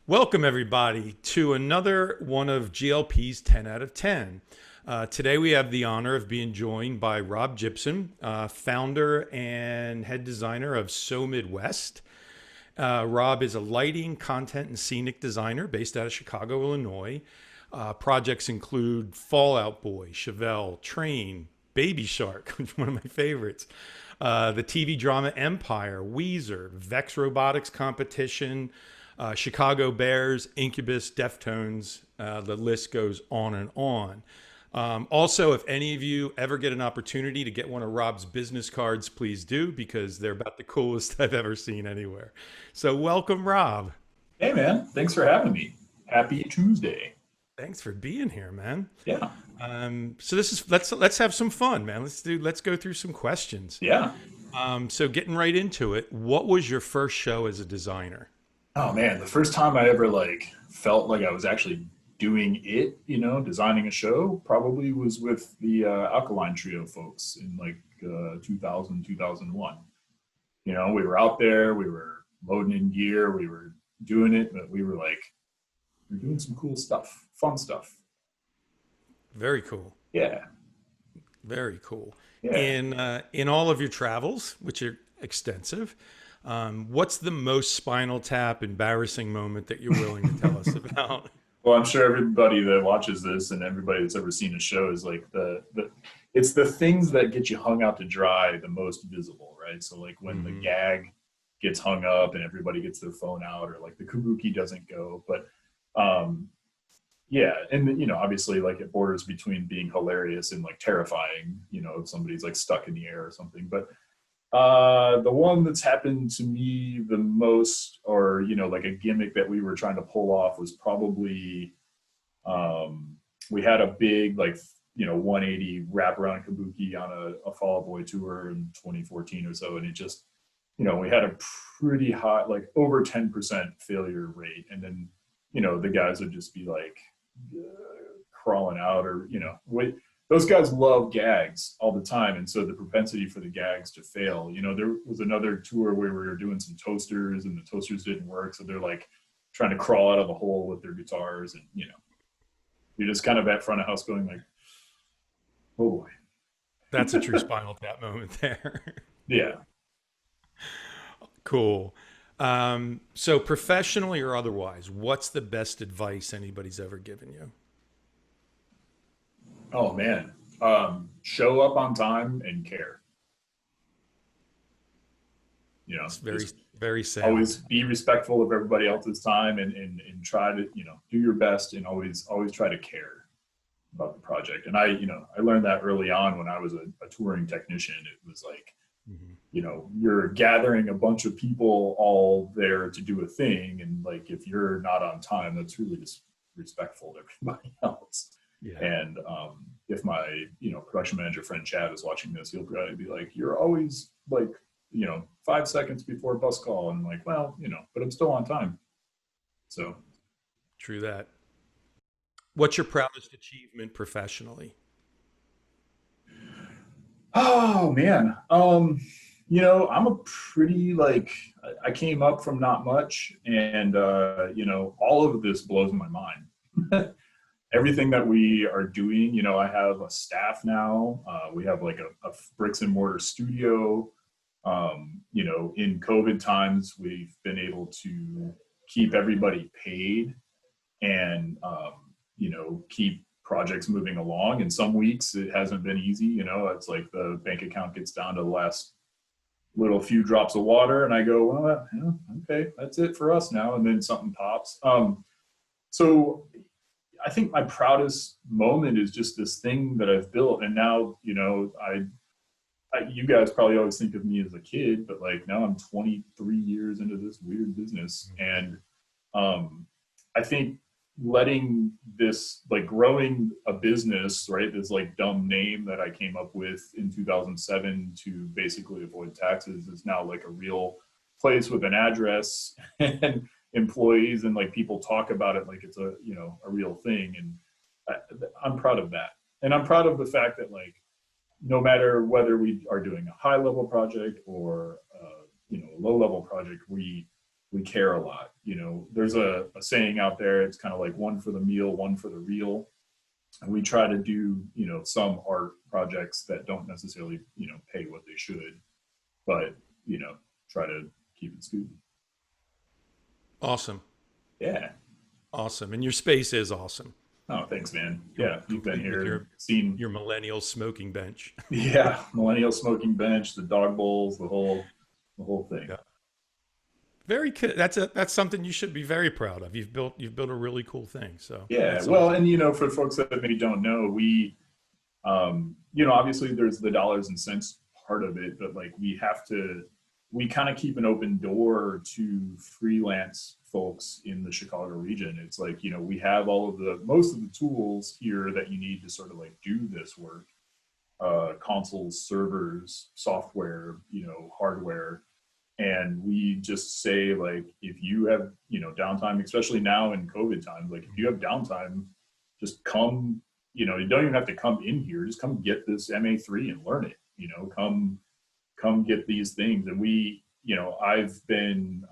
Welcome, everybody, to another one of GLP's 10 out of 10. Today, we have the honor of being joined by Robb Jibson, founder and head designer of So Midwest. Robb is a lighting, content, and scenic designer based out of Chicago, Illinois. Projects include Fallout Boy, Chevelle, Train, Baby Shark, which is one of my favorites, the TV drama Empire, Weezer, Vex Robotics Competition, Chicago Bears, Incubus, Deftones, the list goes on and on. Also, if any of you ever get an opportunity to get one of Robb's business cards, please do, because they're about the coolest I've ever seen anywhere. So welcome, Robb. Hey man, thanks for having me. Happy Tuesday. Thanks for being here, man. Yeah. So this is let's have some fun, man. Let's go through some questions. Yeah. So getting right into it, what was your first show as a designer? Oh man, the first time I ever felt like I was actually doing it, designing a show probably was with the Alkaline Trio folks in 2000, 2001. We were out there, we were loading in gear, we were doing it, but we're doing some cool stuff, fun stuff. Very cool. Yeah. Very cool. Yeah. In all of your travels, which are extensive, what's the most Spinal Tap embarrassing moment that you're willing to tell us about? Well, I'm sure everybody that watches this and everybody that's ever seen a show is it's the things that get you hung out to dry the most visible, right? So when the gag gets hung up and everybody gets their phone out, or the kabuki doesn't go. But yeah, and obviously it borders between being hilarious and terrifying, if somebody's stuck in the air or something. But the one that's happened to me the most, or a gimmick that we were trying to pull off, was probably we had a big 180 wraparound kabuki on a Fall Out Boy tour in 2014 or so, and it just we had a pretty high, over 10% failure rate, and then the guys would just be crawling out, or those guys love gags all the time, and so the propensity for the gags to fail. There was another tour where we were doing some toasters, and the toasters didn't work, so they're trying to crawl out of the hole with their guitars, and you're just kind of at front of house going oh boy. That's a true Spinal Tap moment there. Yeah. Cool. So professionally or otherwise, what's the best advice anybody's ever given you? Oh man. Show up on time and care. It's very sad. Always be respectful of everybody else's time, and try to, do your best, and always try to care about the project. And I learned that early on when I was a touring technician. It was you're gathering a bunch of people all there to do a thing, and if you're not on time, that's really disrespectful to everybody else. Yeah. And if my production manager friend Chad is watching this, he'll probably be you're always 5 seconds before bus call, and I'm well, but I'm still on time. So True that. What's your proudest achievement professionally? Oh man. I'm a pretty I came up from not much, and all of this blows my mind. Everything that we are doing, I have a staff now. We have a bricks and mortar studio. In COVID times, we've been able to keep everybody paid, and keep projects moving along. And some weeks it hasn't been easy. It's the bank account gets down to the last little few drops of water, and I go, well, okay, that's it for us now. And then something pops. So I think my proudest moment is just this thing that I've built. And now, you guys probably always think of me as a kid, but now I'm 23 years into this weird business. And I think letting this, growing a business, right, this dumb name that I came up with in 2007 to basically avoid taxes, is now a real place with an address and employees, and people talk about it like it's a real thing. And I'm proud of that. And I'm proud of the fact that no matter whether we are doing a high level project or a low level project, we we care a lot. You know, there's a saying out there, it's kind of like one for the meal, one for the real. And we try to do, you know, some art projects that don't necessarily, you know, pay what they should, but, you know, try to keep it student. Awesome. Yeah. Awesome. And your space is awesome. Oh, thanks, man. Com- Yeah, you've been Complete with here, seen, your millennial smoking bench. yeah, millennial smoking bench, the dog bowls, the whole thing. Yeah. That's something you should be very proud of. You've built a really cool thing. So Yeah. that's Well, awesome. and you know, for folks that maybe don't know, you know, obviously there's the dollars and cents part of it, but like we kind of keep an open door to freelance folks in the Chicago region. It's like, you know, we have most of the tools here that you need to sort of like do this work, consoles, servers, software, you know, hardware. And we just say, like, if you have, you know, downtime, especially now in COVID times, like if you have downtime, just come, you know, you don't even have to come in here, just come get this MA3 and learn it, you know, come get these things. And you know, I've been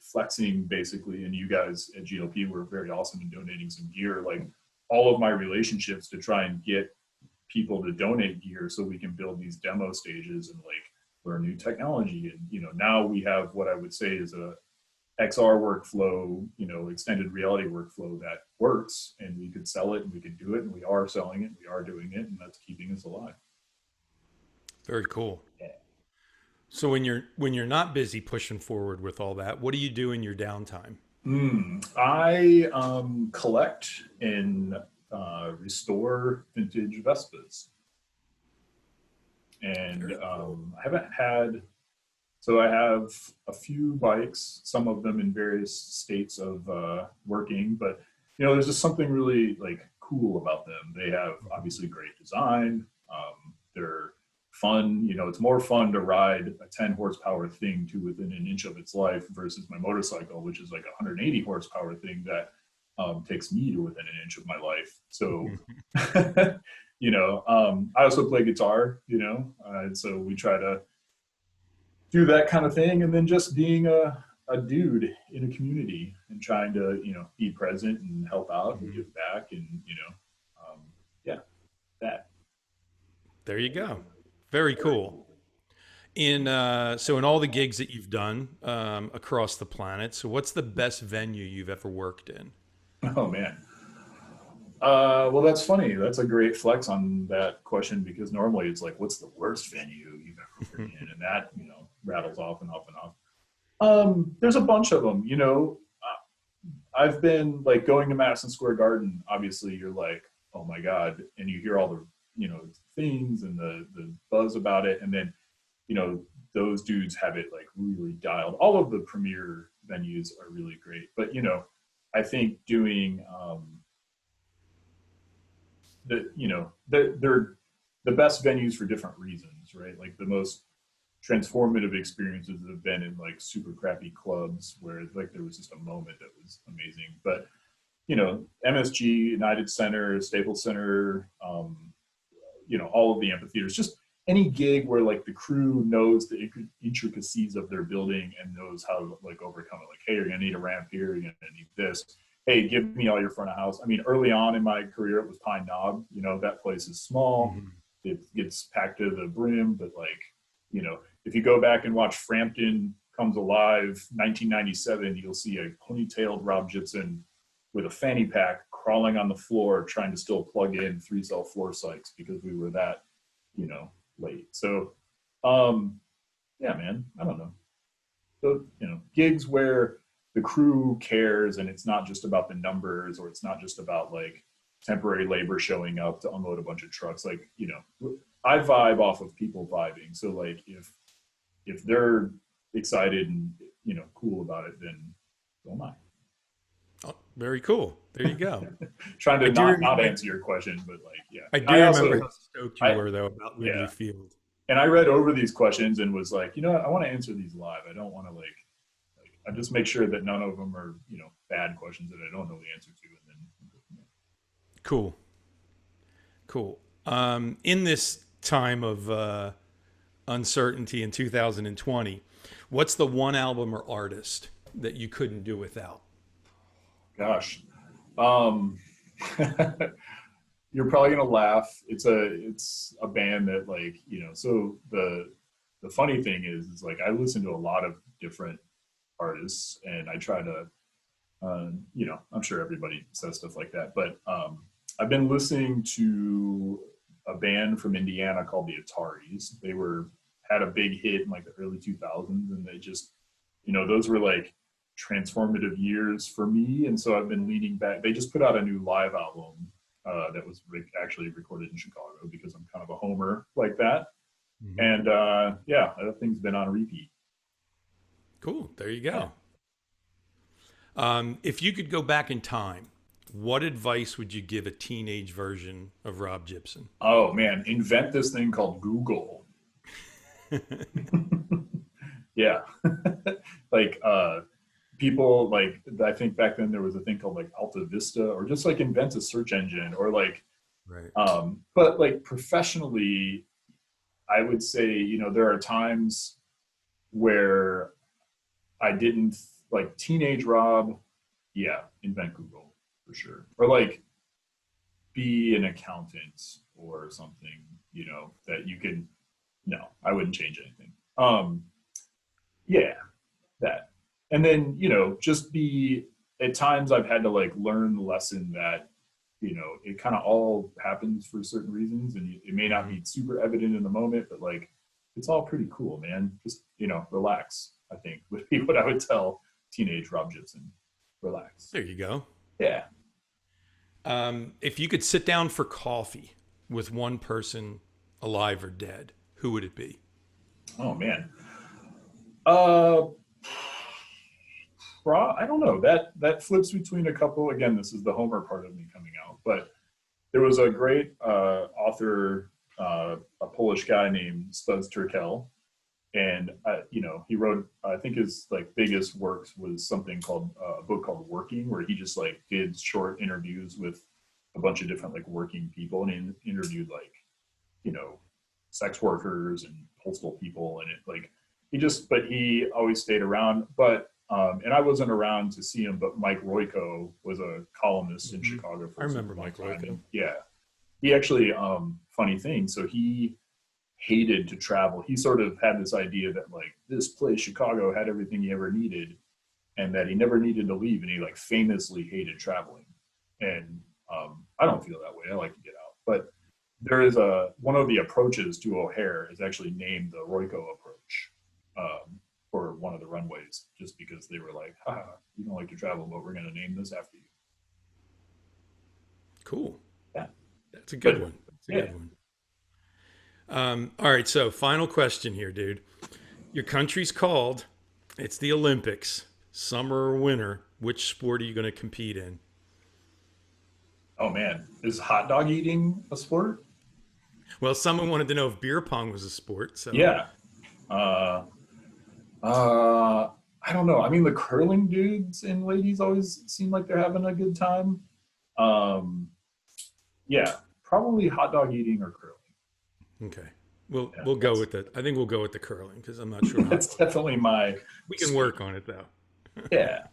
flexing basically, and you guys at GLP were very awesome in donating some gear, like all of my relationships to try and get people to donate gear so we can build these demo stages and like learn new technology. And, you know, now we have what I would say is a XR workflow, you know, extended reality workflow that works, and we could sell it and we could do it, and we are selling it, we are doing it, and that's keeping us alive. Very cool. Yeah. So when you're not busy pushing forward with all that, what do you do in your downtime? I collect and restore vintage Vespas, and Very cool. I haven't had. So I have a few bikes, some of them in various states of working, but you know, there's just something really like cool about them. They have obviously great design. They're fun. You know, it's more fun to ride a 10 horsepower thing to within an inch of its life versus my motorcycle, which is like a 180 horsepower thing that takes me to within an inch of my life. So, you know, I also play guitar. You know, and so we try to do that kind of thing, and then just being a dude in a community and trying to, you know, be present and help out and give back, and you know, yeah, that. There you go. Very cool. In all the gigs that you've done across the planet, so what's the best venue you've ever worked in? Oh man. Well, that's funny. That's a great flex on that question, because normally it's like, what's the worst venue you've ever worked in? And that, you know, rattles off and off and off. There's a bunch of them, you know. I've been like going to Madison Square Garden. Obviously, you're like, oh my God. And you hear all the, you know, things and the buzz about it. And then, you know, those dudes have it like really dialed. All of the premier venues are really great. But, you know, I think doing, you know, they're the best venues for different reasons, right? Like the most transformative experiences have been in like super crappy clubs where like there was just a moment that was amazing. But you know, MSG, United Center, Staples Center, you know, all of the amphitheaters, just any gig where like the crew knows the intricacies of their building and knows how to like overcome it. Like, hey, you're gonna need a ramp here, you're gonna need this. Hey, give me all your front of house. I mean, early on in my career, it was Pine Knob. You know, that place is small. Mhm. It gets packed to the brim, but like, you know, if you go back and watch Frampton Comes Alive, 1997, you'll see a ponytailed Robb Jibson with a fanny pack crawling on the floor trying to still plug in 3-cell floor cycs because we were that, you know, late. So, yeah, man, I don't know. So, you know, gigs where the crew cares and it's not just about the numbers, or it's not just about like temporary labor showing up to unload a bunch of trucks. Like, you know, I vibe off of people vibing. So like if they're excited and, you know, cool about it, then so am I. Oh, very cool. There you go. Trying I to do not remember. answer your question, but like, yeah. I I do remember also how stoked you I were though about Wrigley yeah. Field. And I read over these questions and was like, you know what, I want to answer these live. I don't want to like I just make sure that none of them are, you know, bad questions that I don't know the answer to, and then Cool. Cool. In this time of uncertainty in 2020, what's the one album or artist that you couldn't do without? Gosh. Um, you're probably gonna laugh. It's a band that, like, so the funny thing is like I listen to a lot of different artists, and I try to, I'm sure everybody says stuff like that, but I've been listening to a band from Indiana called the Ataris. They had a big hit in like the early 2000s, and they just, those were like transformative years for me. And so I've been leaning back. They just put out a new live album that was actually recorded in Chicago, because I'm kind of a homer like that. Mhm. And yeah, that thing's been on repeat. Cool. There you Yeah. go. If you could go back in time, what advice would you give a teenage version of Robb Jibson? Oh man, invent this thing called Google. Yeah. Like people, like, I think back then there was a thing called like Alta Vista, or just like invent a search engine, or like Right. but like professionally, I would say, there are times where I didn't, like, teenage Rob, yeah, invent Google for sure. Or like be an accountant or something, that you could, no, I wouldn't change anything. Yeah, that. And then, just be, at times I've had to like learn the lesson that, it kind of all happens for certain reasons, and it may not Mhm. be super evident in the moment, but like it's all pretty cool, man. Just, relax, I think, would be what I would tell teenage Robb Jibson. Relax. There you go. Yeah. If you could sit down for coffee with one person, alive or dead, who would it be? Oh man. Uh I don't know. That flips between a couple. Again, this is the Homer part of me coming out, but there was a great author, a Polish guy named Studs Terkel, and he wrote, I think his like biggest works was something called a book called Working, where he just like did short interviews with a bunch of different like working people, and he interviewed like, you know sex workers and postal people, and it like but he always stayed around. But and I wasn't around to see him, but Mike Royko was a columnist in Hmm. Chicago I for a remember super long Mike time, Royko. and yeah, he actually, funny thing, so he hated to travel. He sort of had this idea that like this place Chicago had everything he ever needed, and that he never needed to leave, and he like famously hated traveling. And I don't feel that way. I like to get out, but there is one of the approaches to O'Hare is actually named the Royko approach, for one of the runways, just because they were like, "Ha, you don't like to travel, but we're going to name this after you." Cool. Yeah, That's a good but one. That's a yeah. good one. All right. So, final question here, dude. Your country's called. It's the Olympics. Summer or winter? Which sport are you going to compete in? Oh man, is hot dog eating a sport? Well, someone wanted to know if beer pong was a sport. So, Yeah. Uh, uh, I don't know. I mean, the curling dudes and ladies always seem like they're having a good time. Um, yeah, probably hot dog eating or curling. okay. We'll Yeah, we'll go with it. I think we'll go with the curling because I'm not sure hot that's dog. definitely my We can speed. work on it though. Yeah.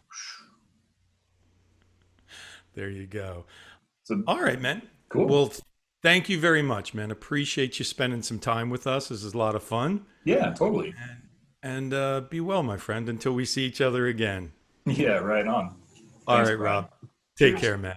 There you go. So All right, man. cool. Well, thank you very much, man. Appreciate you spending some time with us. This is a lot of fun. Yeah, totally. And be well, my friend, until we see each other again. Yeah, right on. All Thanks, right, Brian. Rob. Take Cheers. care, man.